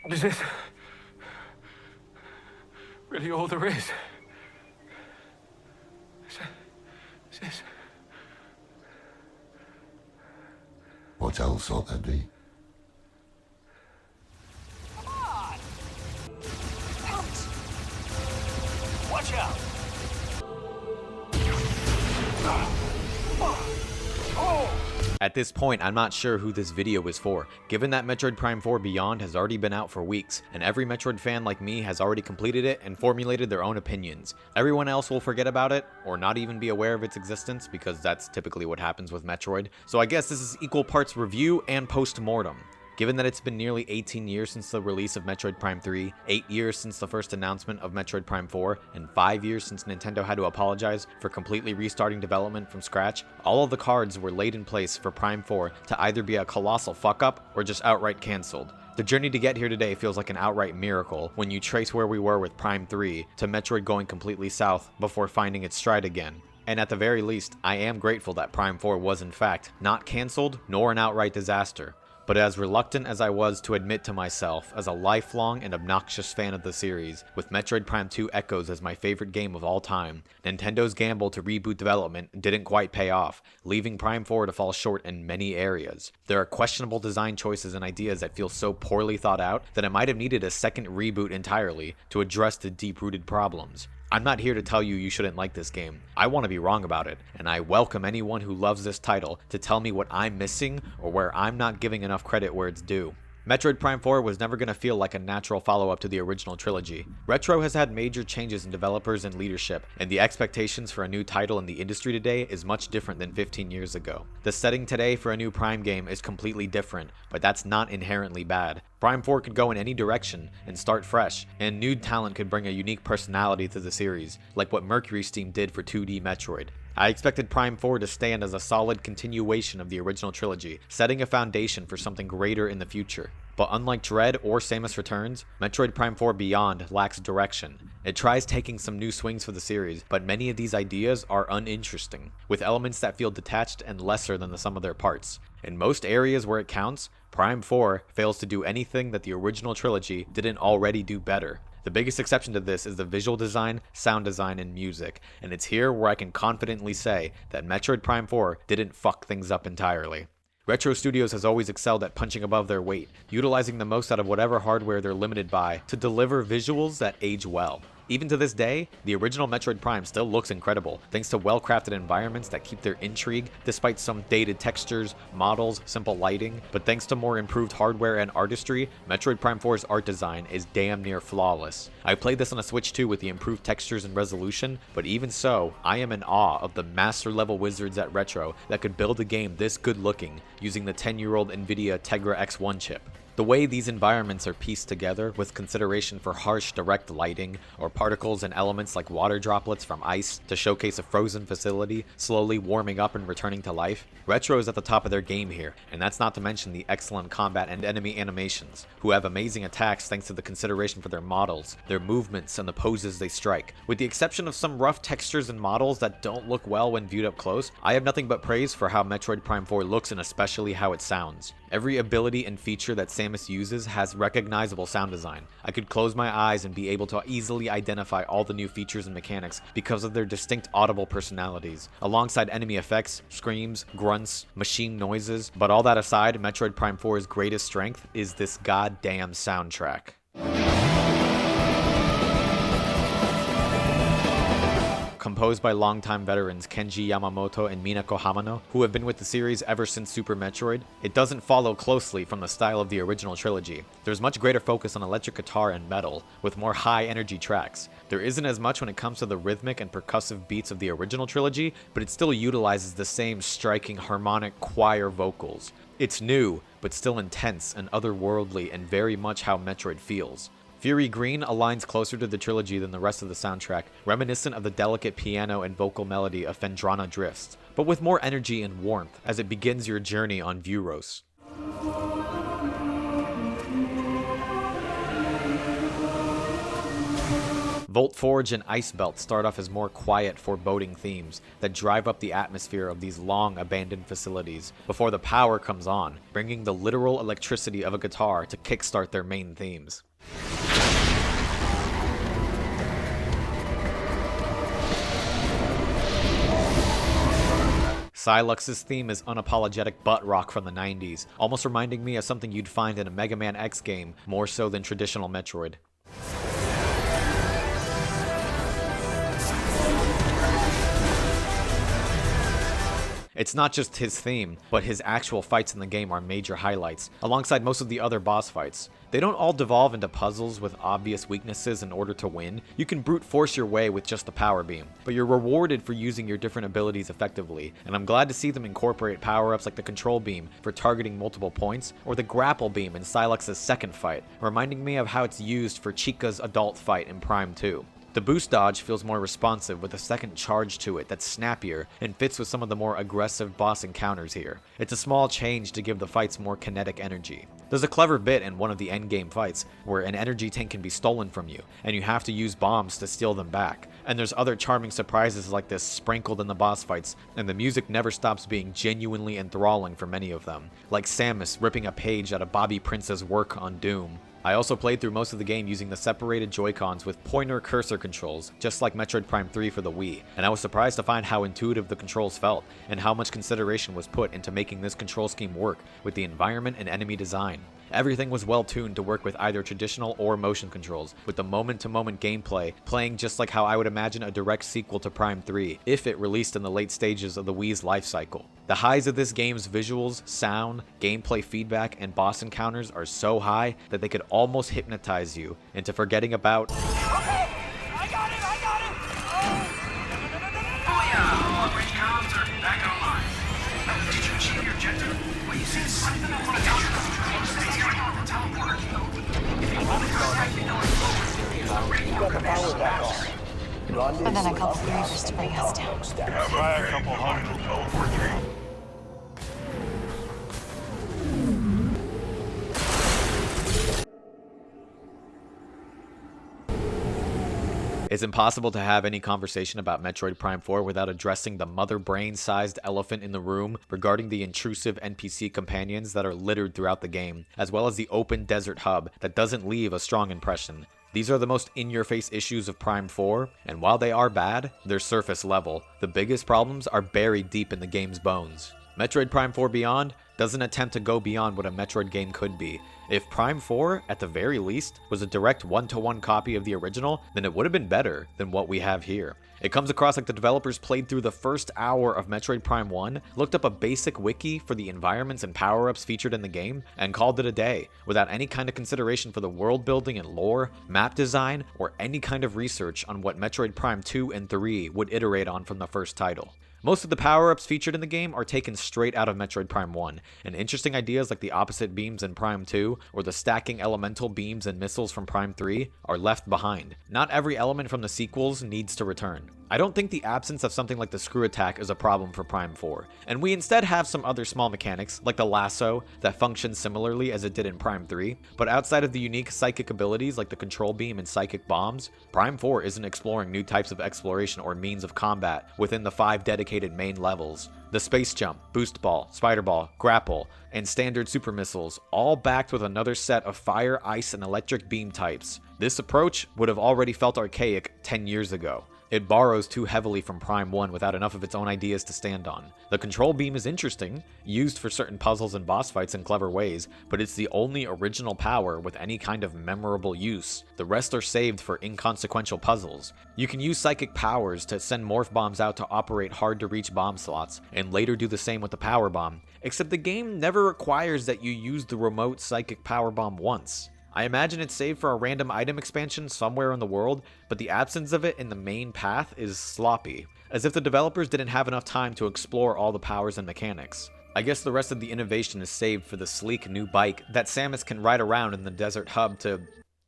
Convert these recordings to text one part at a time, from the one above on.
Is this really all there is? Is this... What else ought there be? Come on! Out! Watch out! At this point, I'm not sure who this video is for, given that Metroid Prime 4 Beyond has already been out for weeks, and every Metroid fan like me has already completed it and formulated their own opinions. Everyone else will forget about it, or not even be aware of its existence, because that's typically what happens with Metroid. So I guess this is equal parts review and post-mortem. Given that it's been nearly 18 years since the release of Metroid Prime 3, 8 years since the first announcement of Metroid Prime 4, and 5 years since Nintendo had to apologize for completely restarting development from scratch, all of the cards were laid in place for Prime 4 to either be a colossal fuck-up or just outright cancelled. The journey to get here today feels like an outright miracle when you trace where we were with Prime 3 to Metroid going completely south before finding its stride again. And at the very least, I am grateful that Prime 4 was in fact not cancelled nor an outright disaster. But as reluctant as I was to admit to myself as a lifelong and obnoxious fan of the series, with Metroid Prime 2 Echoes as my favorite game of all time, Nintendo's gamble to reboot development didn't quite pay off, leaving Prime 4 to fall short in many areas. There are questionable design choices and ideas that feel so poorly thought out that it might have needed a second reboot entirely to address the deep-rooted problems. I'm not here to tell you shouldn't like this game. I want to be wrong about it, and I welcome anyone who loves this title to tell me what I'm missing or where I'm not giving enough credit where it's due. Metroid Prime 4 was never going to feel like a natural follow-up to the original trilogy. Retro has had major changes in developers and leadership, and the expectations for a new title in the industry today is much different than 15 years ago. The setting today for a new Prime game is completely different, but that's not inherently bad. Prime 4 could go in any direction and start fresh, and new talent could bring a unique personality to the series, like what Mercury Steam did for 2D Metroid. I expected Prime 4 to stand as a solid continuation of the original trilogy, setting a foundation for something greater in the future. But unlike Dread or Samus Returns, Metroid Prime 4 Beyond lacks direction. It tries taking some new swings for the series, but many of these ideas are uninteresting, with elements that feel detached and lesser than the sum of their parts. In most areas where it counts, Prime 4 fails to do anything that the original trilogy didn't already do better. The biggest exception to this is the visual design, sound design, and music, and it's here where I can confidently say that Metroid Prime 4 didn't fuck things up entirely. Retro Studios has always excelled at punching above their weight, utilizing the most out of whatever hardware they're limited by to deliver visuals that age well. Even to this day, the original Metroid Prime still looks incredible, thanks to well-crafted environments that keep their intrigue despite some dated textures, models, simple lighting, but thanks to more improved hardware and artistry, Metroid Prime 4's art design is damn near flawless. I played this on a Switch 2 with the improved textures and resolution, but even so, I am in awe of the master-level wizards at Retro that could build a game this good-looking using the 10-year-old NVIDIA Tegra X1 chip. The way these environments are pieced together with consideration for harsh direct lighting or particles and elements like water droplets from ice to showcase a frozen facility slowly warming up and returning to life, Retro is at the top of their game here, and that's not to mention the excellent combat and enemy animations, who have amazing attacks thanks to the consideration for their models, their movements, and the poses they strike. With the exception of some rough textures and models that don't look well when viewed up close, I have nothing but praise for how Metroid Prime 4 looks and especially how it sounds. Every ability and feature that Samus uses has recognizable sound design. I could close my eyes and be able to easily identify all the new features and mechanics because of their distinct audible personalities, alongside enemy effects, screams, grunts, machine noises. But all that aside, Metroid Prime 4's greatest strength is this goddamn soundtrack. Composed by longtime veterans Kenji Yamamoto and Minako Hamano, who have been with the series ever since Super Metroid, it doesn't follow closely from the style of the original trilogy. There's much greater focus on electric guitar and metal, with more high-energy tracks. There isn't as much when it comes to the rhythmic and percussive beats of the original trilogy, but it still utilizes the same striking harmonic choir vocals. It's new, but still intense and otherworldly and very much how Metroid feels. Fury Green aligns closer to the trilogy than the rest of the soundtrack, reminiscent of the delicate piano and vocal melody of Phendrana Drifts, but with more energy and warmth as it begins your journey on Vuros. Volt Forge and Ice Belt start off as more quiet, foreboding themes that drive up the atmosphere of these long abandoned facilities before the power comes on, bringing the literal electricity of a guitar to kickstart their main themes. SYLUX's theme is unapologetic butt rock from the 90s, almost reminding me of something you'd find in a Mega Man X game, more so than traditional Metroid. It's not just his theme, but his actual fights in the game are major highlights, alongside most of the other boss fights. They don't all devolve into puzzles with obvious weaknesses in order to win. You can brute force your way with just the power beam, but you're rewarded for using your different abilities effectively, and I'm glad to see them incorporate power-ups like the control beam for targeting multiple points, or the grapple beam in SYLUX's second fight, reminding me of how it's used for Chica's adult fight in Prime 2. The boost dodge feels more responsive with a second charge to it that's snappier and fits with some of the more aggressive boss encounters here. It's a small change to give the fights more kinetic energy. There's a clever bit in one of the endgame fights where an energy tank can be stolen from you, and you have to use bombs to steal them back. And there's other charming surprises like this sprinkled in the boss fights, and the music never stops being genuinely enthralling for many of them, like Samus ripping a page out of Bobby Prince's work on Doom. I also played through most of the game using the separated Joy-Cons with pointer cursor controls, just like Metroid Prime 3 for the Wii, and I was surprised to find how intuitive the controls felt, and how much consideration was put into making this control scheme work with the environment and enemy design. Everything was well tuned to work with either traditional or motion controls, with the moment-to-moment gameplay playing just like how I would imagine a direct sequel to Prime 3 if it released in the late stages of the Wii's lifecycle. The highs of this game's visuals, sound, gameplay feedback, and boss encounters are so high that they could almost hypnotize you into forgetting about Okay, I got it! Oh yeah, long-range comms are back online. Did you achieve your objective? Well, you see something I want to tell you. Stay here on the teleporter. If you want to contact me going forward, use the radio commands faster. And then I called the Reavers to bring us down. Try a couple hundred. It's impossible to have any conversation about Metroid Prime 4 without addressing the mother brain-sized elephant in the room regarding the intrusive NPC companions that are littered throughout the game, as well as the open desert hub that doesn't leave a strong impression. These are the most in-your-face issues of Prime 4, and while they are bad, they're surface level. The biggest problems are buried deep in the game's bones. Metroid Prime 4 Beyond doesn't attempt to go beyond what a Metroid game could be. If Prime 4, at the very least, was a direct one-to-one copy of the original, then it would have been better than what we have here. It comes across like the developers played through the first hour of Metroid Prime 1, looked up a basic wiki for the environments and power-ups featured in the game, and called it a day, without any kind of consideration for the world building and lore, map design, or any kind of research on what Metroid Prime 2 and 3 would iterate on from the first title. Most of the power-ups featured in the game are taken straight out of Metroid Prime 1, and interesting ideas like the opposite beams in Prime 2, or the stacking elemental beams and missiles from Prime 3, are left behind. Not every element from the sequels needs to return. I don't think the absence of something like the screw attack is a problem for Prime 4, and we instead have some other small mechanics, like the lasso, that function similarly as it did in Prime 3, but outside of the unique psychic abilities like the control beam and psychic bombs, Prime 4 isn't exploring new types of exploration or means of combat within the 5 dedicated main levels. The space jump, boost ball, spider ball, grapple, and standard super missiles, all backed with another set of fire, ice, and electric beam types. This approach would have already felt archaic 10 years ago. It borrows too heavily from Prime 1 without enough of its own ideas to stand on. The control beam is interesting, used for certain puzzles and boss fights in clever ways, but it's the only original power with any kind of memorable use. The rest are saved for inconsequential puzzles. You can use psychic powers to send morph bombs out to operate hard-to-reach bomb slots, and later do the same with the power bomb, except the game never requires that you use the remote psychic power bomb once. I imagine it's saved for a random item expansion somewhere in the world, but the absence of it in the main path is sloppy, as if the developers didn't have enough time to explore all the powers and mechanics. I guess the rest of the innovation is saved for the sleek new bike that Samus can ride around in the desert hub to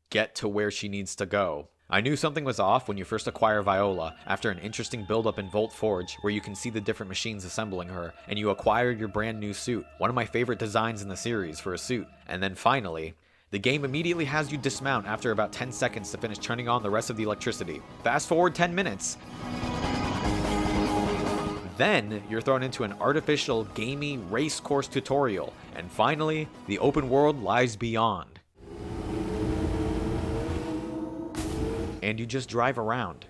get to where she needs to go. I knew something was off when you first acquire Viola, after an interesting build-up in Volt Forge, where you can see the different machines assembling her, and you acquire your brand new suit, one of my favorite designs in the series for a suit, and then finally, The game immediately has you dismount after about 10 seconds to finish turning on the rest of the electricity. Fast forward 10 minutes. Then, you're thrown into an artificial, gamey race course tutorial. And finally, the open world lies beyond. And you just drive around.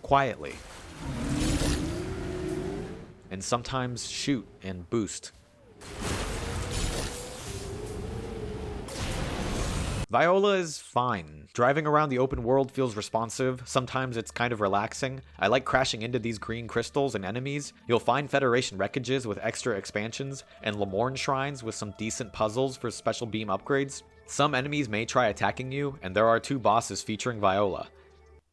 Quietly. And sometimes shoot and boost. Viola is fine. Driving around the open world feels responsive, sometimes it's kind of relaxing. I like crashing into these green crystals and enemies. You'll find Federation wreckages with extra expansions, and Lamorne shrines with some decent puzzles for special beam upgrades. Some enemies may try attacking you, and there are 2 bosses featuring Viola.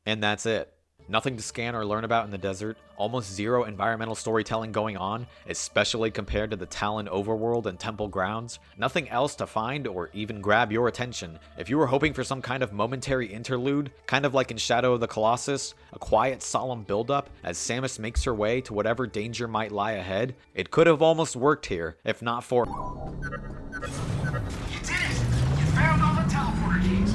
And that's it. Nothing to scan or learn about in the desert, almost zero environmental storytelling going on, especially compared to the Talon overworld and temple grounds. Nothing else to find or even grab your attention. If you were hoping for some kind of momentary interlude, kind of like in Shadow of the Colossus, a quiet, solemn buildup as Samus makes her way to whatever danger might lie ahead, it could have almost worked here, if not for... You did it! You found all the teleporter keys!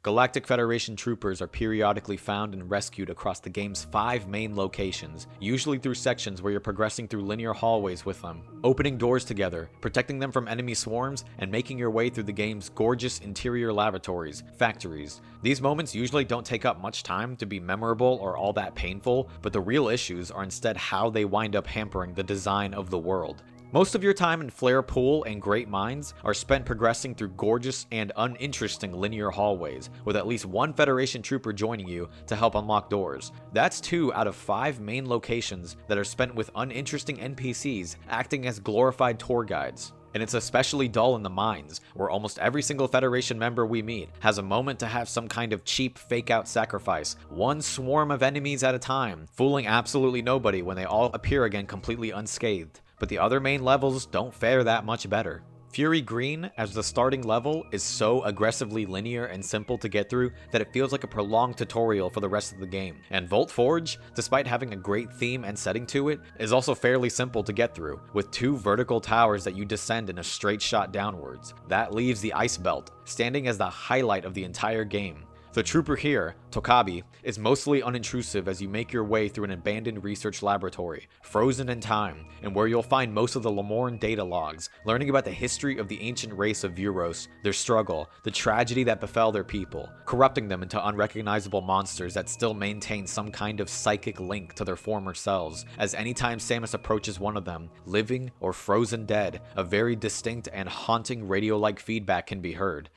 Galactic Federation troopers are periodically found and rescued across the game's 5 main locations, usually through sections where you're progressing through linear hallways with them, opening doors together, protecting them from enemy swarms, and making your way through the game's gorgeous interior lavatories, factories. These moments usually don't take up much time to be memorable or all that painful, but the real issues are instead how they wind up hampering the design of the world. Most of your time in Flare Pool and Great Mines are spent progressing through gorgeous and uninteresting linear hallways, with at least 1 Federation trooper joining you to help unlock doors. That's 2 out of 5 main locations that are spent with uninteresting NPCs acting as glorified tour guides. And it's especially dull in the mines, where almost every single Federation member we meet has a moment to have some kind of cheap fake-out sacrifice, 1 swarm of enemies at a time, fooling absolutely nobody when they all appear again completely unscathed. But the other main levels don't fare that much better. Fury Green, as the starting level, is so aggressively linear and simple to get through that it feels like a prolonged tutorial for the rest of the game. And Volt Forge, despite having a great theme and setting to it, is also fairly simple to get through, with 2 vertical towers that you descend in a straight shot downwards. That leaves the Ice Belt, standing as the highlight of the entire game. The trooper here, Tokabi, is mostly unintrusive as you make your way through an abandoned research laboratory, frozen in time, and where you'll find most of the Lamorne data logs, learning about the history of the ancient race of Vuros, their struggle, the tragedy that befell their people, corrupting them into unrecognizable monsters that still maintain some kind of psychic link to their former selves, as anytime Samus approaches one of them, living or frozen dead, a very distinct and haunting radio-like feedback can be heard.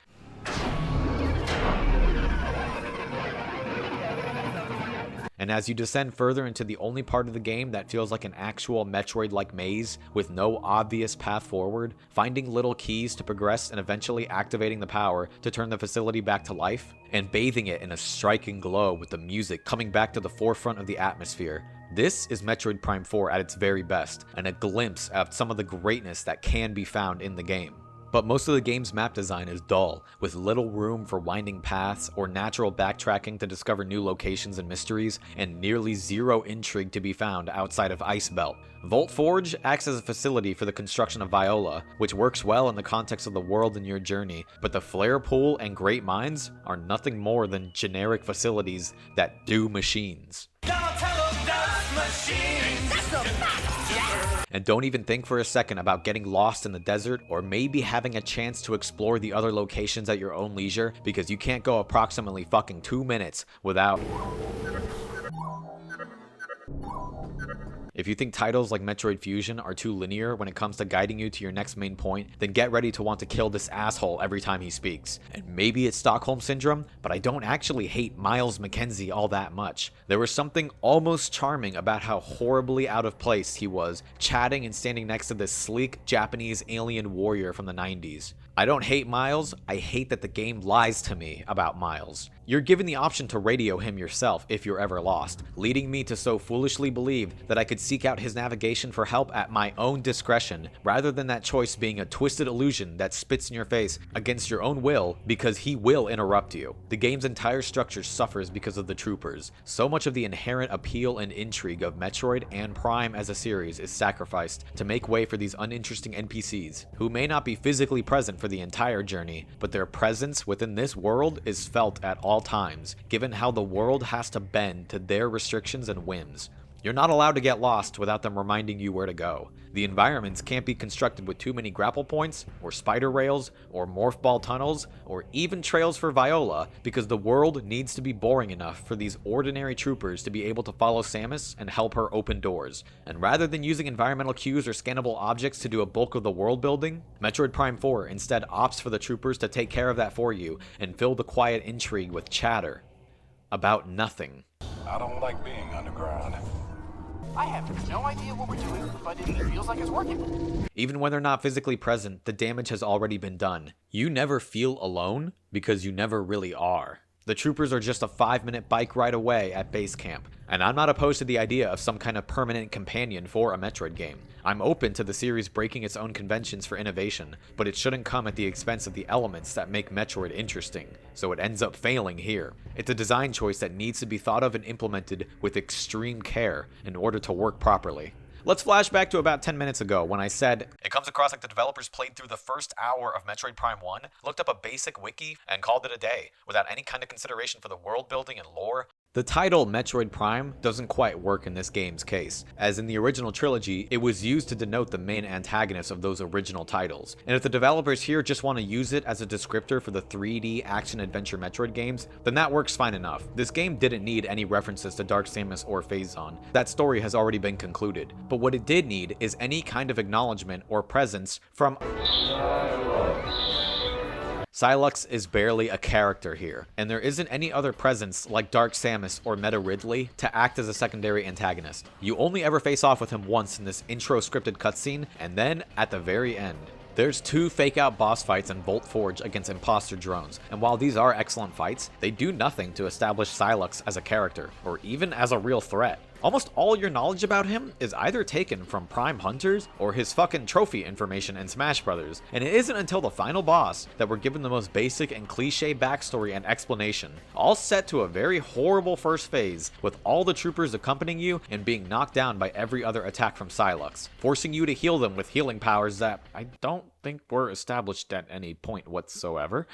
And as you descend further into the only part of the game that feels like an actual Metroid-like maze with no obvious path forward, finding little keys to progress and eventually activating the power to turn the facility back to life, and bathing it in a striking glow with the music coming back to the forefront of the atmosphere. This is Metroid Prime 4 at its very best, and a glimpse of some of the greatness that can be found in the game. But most of the game's map design is dull, with little room for winding paths or natural backtracking to discover new locations and mysteries, and nearly zero intrigue to be found outside of Ice Belt. Volt Forge acts as a facility for the construction of Viola, which works well in the context of the world and your journey, but the Flare Pool and Great Mines are nothing more than generic facilities that do machines. And don't even think for a second about getting lost in the desert or maybe having a chance to explore the other locations at your own leisure, because you can't go approximately fucking 2 minutes without... If you think titles like Metroid Fusion are too linear when it comes to guiding you to your next main point, then get ready to want to kill this asshole every time he speaks. And maybe it's Stockholm Syndrome, but I don't actually hate Miles McKenzie all that much. There was something almost charming about how horribly out of place he was, chatting and standing next to this sleek Japanese alien warrior from the 90s. I don't hate Miles, I hate that the game lies to me about Miles. You're given the option to radio him yourself if you're ever lost, leading me to so foolishly believe that I could seek out his navigation for help at my own discretion, rather than that choice being a twisted illusion that spits in your face against your own will because he will interrupt you. The game's entire structure suffers because of the troopers. So much of the inherent appeal and intrigue of Metroid and Prime as a series is sacrificed to make way for these uninteresting NPCs, who may not be physically present for the entire journey, but their presence within this world is felt at all times, given how the world has to bend to their restrictions and whims. You're not allowed to get lost without them reminding you where to go. The environments can't be constructed with too many grapple points, or spider rails, or morph ball tunnels, or even trails for Viola, because the world needs to be boring enough for these ordinary troopers to be able to follow Samus and help her open doors. And rather than using environmental cues or scannable objects to do a bulk of the world building, Metroid Prime 4 instead opts for the troopers to take care of that for you and fill the quiet intrigue with chatter about nothing. I don't like being underground. I have no idea what we're doing, but it feels like it's working. Even when they're not physically present, the damage has already been done. You never feel alone because you never really are. The troopers are just a 5-minute bike ride away at base camp, and I'm not opposed to the idea of some kind of permanent companion for a Metroid game. I'm open to the series breaking its own conventions for innovation, but it shouldn't come at the expense of the elements that make Metroid interesting, so it ends up failing here. It's a design choice that needs to be thought of and implemented with extreme care in order to work properly. Let's flash back to about 10 minutes ago when I said, it comes across like the developers played through the first hour of Metroid Prime 1, looked up a basic wiki, and called it a day, without any kind of consideration for the world building and lore. The title Metroid Prime doesn't quite work in this game's case, as in the original trilogy, it was used to denote the main antagonist of those original titles. And if the developers here just want to use it as a descriptor for the 3D action-adventure Metroid games, then that works fine enough. This game didn't need any references to Dark Samus or Phazon. That story has already been concluded. But what it did need is any kind of acknowledgement or presence from SYLUX is barely a character here, and there isn't any other presence like Dark Samus or Meta Ridley to act as a secondary antagonist. You only ever face off with him once in this intro scripted cutscene, and then at the very end. There's 2 fake-out boss fights in Volt Forge against imposter drones, and while these are excellent fights, they do nothing to establish SYLUX as a character, or even as a real threat. Almost all your knowledge about him is either taken from Prime Hunters or his fucking trophy information in Smash Brothers, and it isn't until the final boss that we're given the most basic and cliche backstory and explanation, all set to a very horrible first phase, with all the troopers accompanying you and being knocked down by every other attack from SYLUX, forcing you to heal them with healing powers that I don't think were established at any point whatsoever.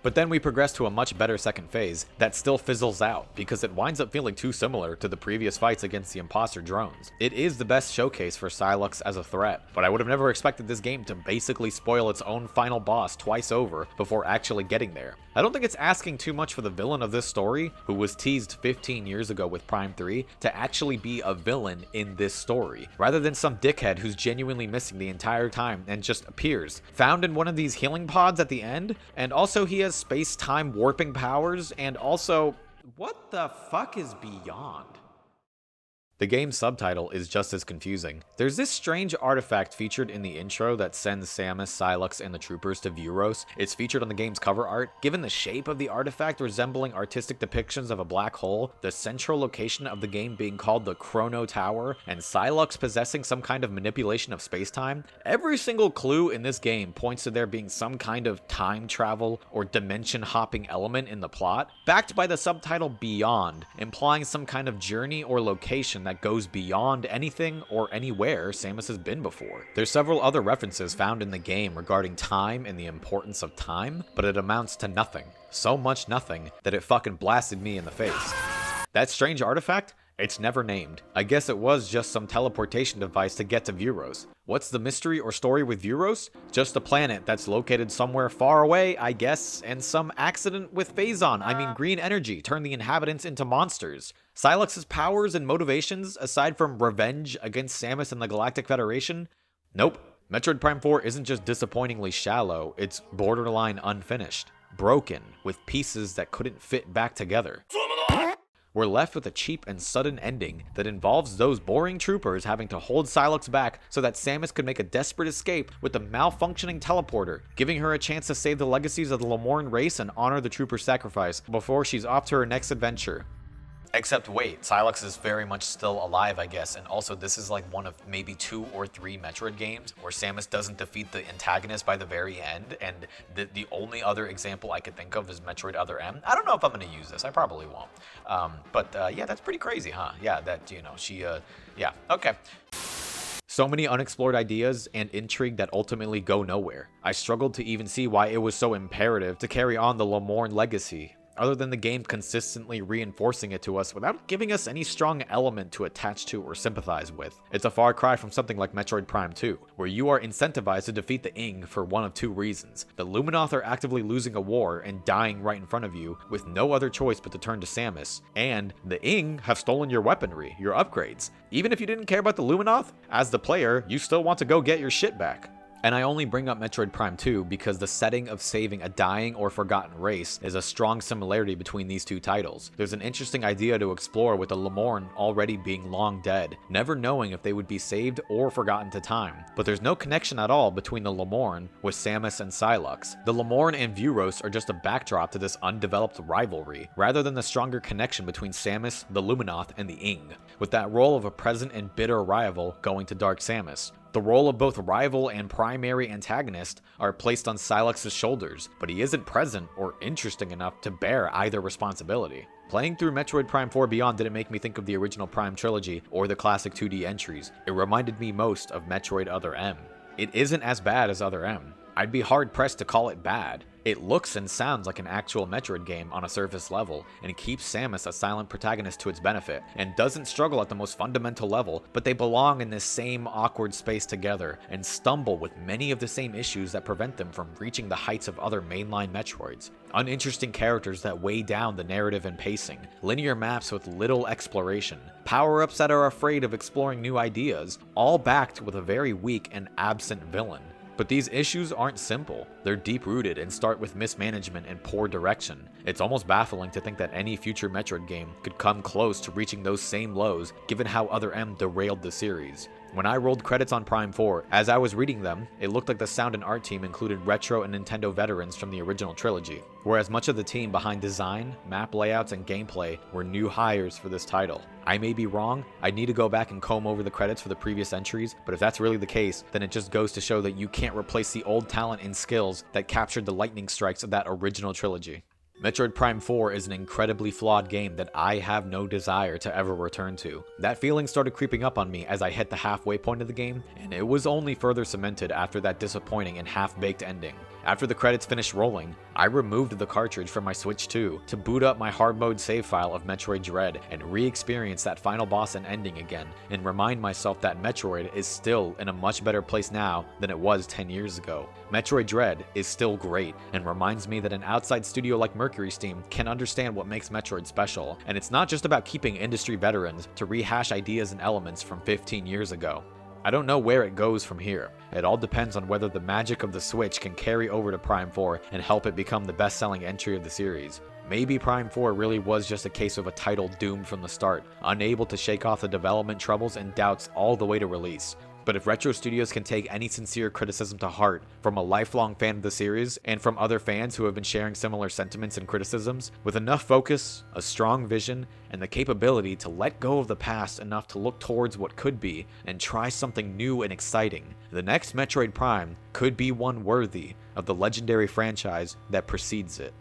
But then we progress to a much better second phase that still fizzles out because it winds up feeling too similar to the previous fights against the imposter drones. It is the best showcase for SYLUX as a threat, but I would have never expected this game to basically spoil its own final boss twice over before actually getting there. I don't think it's asking too much for the villain of this story, who was teased 15 years ago with Prime 3, to actually be a villain in this story, rather than some dickhead who's genuinely missing the entire time and just appears, found in one of these healing pods at the end, and also he has space-time warping powers, and also, what the fuck is Beyond? The game's subtitle is just as confusing. There's this strange artifact featured in the intro that sends Samus, SYLUX, and the troopers to Vuros. It's featured on the game's cover art. Given the shape of the artifact resembling artistic depictions of a black hole, the central location of the game being called the Chrono Tower, and SYLUX possessing some kind of manipulation of space-time, every single clue in this game points to there being some kind of time travel or dimension-hopping element in the plot, backed by the subtitle Beyond, implying some kind of journey or location that goes beyond anything or anywhere Samus has been before. There's several other references found in the game regarding time and the importance of time, but it amounts to nothing. So much nothing that it fucking blasted me in the face. That strange artifact? It's never named. I guess it was just some teleportation device to get to Vuros. What's the mystery or story with Vuros? Just a planet that's located somewhere far away, I guess, and some accident with Phazon, green energy, turned the inhabitants into monsters. SYLUX's powers and motivations, aside from revenge against Samus and the Galactic Federation? Nope. Metroid Prime 4 isn't just disappointingly shallow, it's borderline unfinished. Broken, with pieces that couldn't fit back together. we're left with a cheap and sudden ending that involves those boring troopers having to hold SYLUX back so that Samus could make a desperate escape with the malfunctioning teleporter, giving her a chance to save the legacies of the Lamorne race and honor the trooper's sacrifice before she's off to her next adventure. Except wait, SYLUX is very much still alive, I guess, and also this is like one of maybe 2 or 3 Metroid games where Samus doesn't defeat the antagonist by the very end, and the only other example I could think of is Metroid Other M. I don't know if I'm going to use this, I probably won't. Yeah, that's pretty crazy, huh? Yeah, that, you know, yeah, okay. So many unexplored ideas and intrigue that ultimately go nowhere. I struggled to even see why it was so imperative to carry on the Lamorne legacy, other than the game consistently reinforcing it to us without giving us any strong element to attach to or sympathize with. It's a far cry from something like Metroid Prime 2, where you are incentivized to defeat the Ing for one of 2 reasons. The Luminoth are actively losing a war and dying right in front of you, with no other choice but to turn to Samus, and the Ing have stolen your weaponry, your upgrades. Even if you didn't care about the Luminoth, as the player, you still want to go get your shit back. And I only bring up Metroid Prime 2 because the setting of saving a dying or forgotten race is a strong similarity between these 2 titles. There's an interesting idea to explore with the Lamorne already being long dead, never knowing if they would be saved or forgotten to time. But there's no connection at all between the Lamorne with Samus and SYLUX. The Lamorne and Vuros are just a backdrop to this undeveloped rivalry, rather than the stronger connection between Samus, the Luminoth, and the Ing, with that role of a present and bitter rival going to Dark Samus. The role of both rival and primary antagonist are placed on SYLUX's shoulders, but he isn't present or interesting enough to bear either responsibility. Playing through Metroid Prime 4 Beyond didn't make me think of the original Prime trilogy or the classic 2D entries. It reminded me most of Metroid Other M. It isn't as bad as Other M. I'd be hard-pressed to call it bad. It looks and sounds like an actual Metroid game on a surface level, and it keeps Samus a silent protagonist to its benefit, and doesn't struggle at the most fundamental level, but they belong in this same awkward space together, and stumble with many of the same issues that prevent them from reaching the heights of other mainline Metroids. Uninteresting characters that weigh down the narrative and pacing, linear maps with little exploration, power-ups that are afraid of exploring new ideas, all backed with a very weak and absent villain. But these issues aren't simple. They're deep-rooted and start with mismanagement and poor direction. It's almost baffling to think that any future Metroid game could come close to reaching those same lows, given how Other M derailed the series. When I rolled credits on Prime 4, as I was reading them, it looked like the sound and art team included retro and Nintendo veterans from the original trilogy, whereas much of the team behind design, map layouts, and gameplay were new hires for this title. I may be wrong, I need to go back and comb over the credits for the previous entries, but if that's really the case, then it just goes to show that you can't replace the old talent and skills that captured the lightning strikes of that original trilogy. Metroid Prime 4 is an incredibly flawed game that I have no desire to ever return to. That feeling started creeping up on me as I hit the halfway point of the game, and it was only further cemented after that disappointing and half-baked ending. After the credits finished rolling, I removed the cartridge from my Switch 2 to boot up my hard mode save file of Metroid Dread and re-experience that final boss and ending again, and remind myself that Metroid is still in a much better place now than it was 10 years ago. Metroid Dread is still great, and reminds me that an outside studio like Mercury Steam can understand what makes Metroid special, and it's not just about keeping industry veterans to rehash ideas and elements from 15 years ago. I don't know where it goes from here. It all depends on whether the magic of the Switch can carry over to Prime 4 and help it become the best-selling entry of the series. Maybe Prime 4 really was just a case of a title doomed from the start, unable to shake off the development troubles and doubts all the way to release. But if Retro Studios can take any sincere criticism to heart from a lifelong fan of the series and from other fans who have been sharing similar sentiments and criticisms, with enough focus, a strong vision, and the capability to let go of the past enough to look towards what could be and try something new and exciting, the next Metroid Prime could be one worthy of the legendary franchise that precedes it.